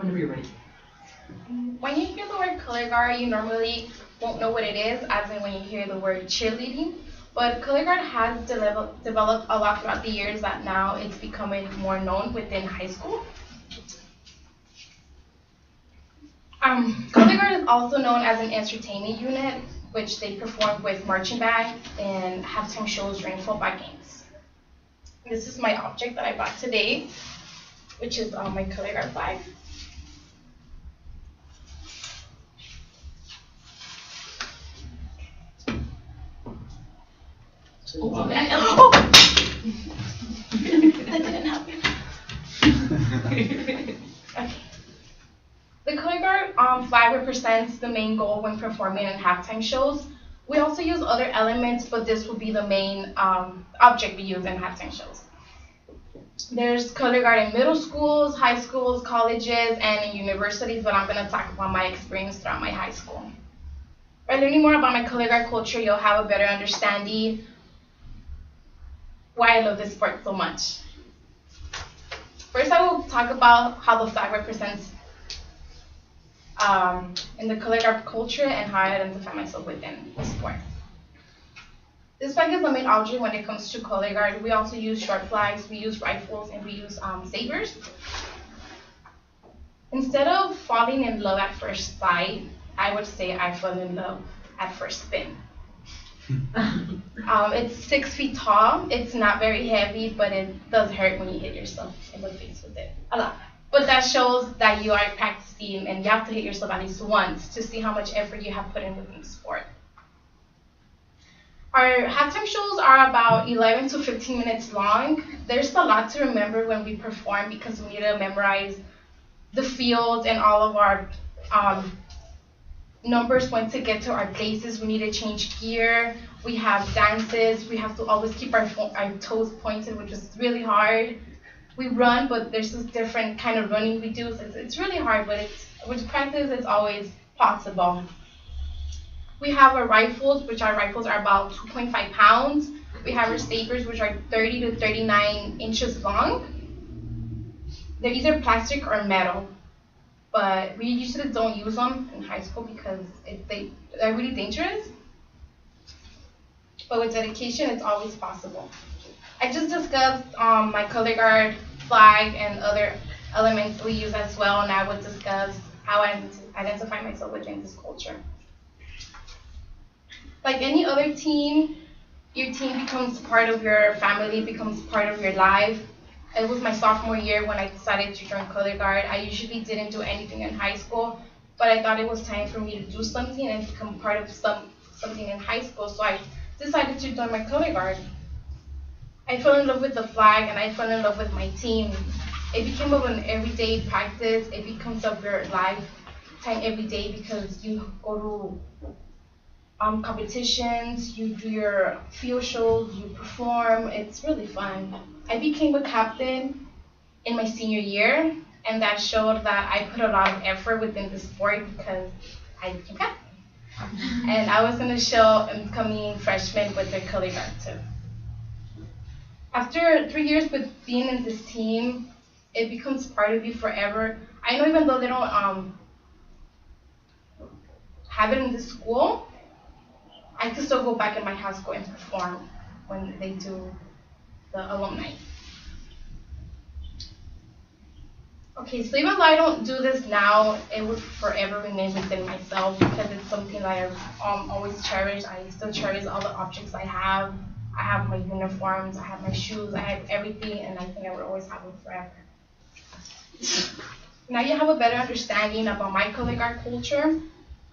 Whenever you're ready. When you hear the word color guard, you normally won't know what it is, as in when you hear the word cheerleading. But color guard has developed a lot throughout the years that now it's becoming more known within high school. Color guard is also known as an entertainment unit, which they perform with marching band and halftime shows during football games. This is my object that I bought today, which is my color guard flag. Oh! That didn't happen. Okay. The color guard flag represents the main goal when performing in halftime shows. We also use other elements, but this will be the main object we use in halftime shows. There's color guard in middle schools, high schools, colleges, and in universities, but I'm going to talk about my experience throughout my high school. By learning more about my color guard culture, you'll have a better understanding why I love this sport so much. First, I will talk about how the flag represents in the color guard culture and how I identify myself within the sport. This flag is the main object when it comes to color guard. We also use short flags, we use rifles, and we use sabers. Instead of falling in love at first sight, I would say I fell in love at first spin. It's 6 feet tall. It's not very heavy, but it does hurt when you hit yourself in the face with it a lot. But that shows that you are practicing and you have to hit yourself at least once to see how much effort you have put in within the sport. Our halftime shows are about 11 to 15 minutes long. There's a lot to remember when we perform because we need to memorize the field and all of our numbers when to get to our places. We need to change gear. We have dances. We have to always keep our toes pointed, which is really hard. We run, but there's this different kind of running we do. So it's really hard, but with practice, it's always possible. We have our rifles, which our rifles are about 2.5 pounds. We have our sabers, which are 30 to 39 inches long. They're either plastic or metal, but we usually don't use them in high school because they're really dangerous. But with dedication, it's always possible. I just discussed my color guard flag and other elements we use as well, and I would discuss how I identify myself within this culture. Like any other team, your team becomes part of your family, becomes part of your life. It was my sophomore year when I decided to join color guard. I usually didn't do anything in high school, but I thought it was time for me to do something and become part of something in high school, so I decided to join my color guard. I fell in love with the flag and I fell in love with my team. It became of an everyday practice. It becomes of your lifetime every day because you go to competitions, you do your field shows, you perform. It's really fun. I became a captain in my senior year, and that showed that I put a lot of effort within the sport because I became captain. And I was going to show incoming freshmen with their color guard too. After 3 years with being in this team, it becomes part of you forever. I know even though they don't have it in the school, I can still go back in my high school and perform when they do the alumni. Okay, so even though I don't do this now, it would forever remain within myself because it's something that I always cherish. I still cherish all the objects I have. I have my uniforms, I have my shoes, I have everything, and I think I would always have it forever. Now you have a better understanding about my color guard culture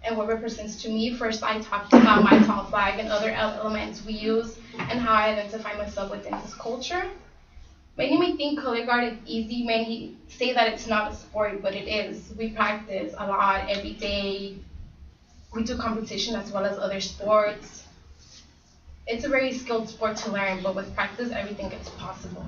and what it represents to me. First, I talked about my tall flag and other elements we use and how I identify myself within this culture. Many may think color guard is easy. Many say that it's not a sport, but it is. We practice a lot every day. We do competition as well as other sports. It's a very skilled sport to learn, but with practice, everything is possible.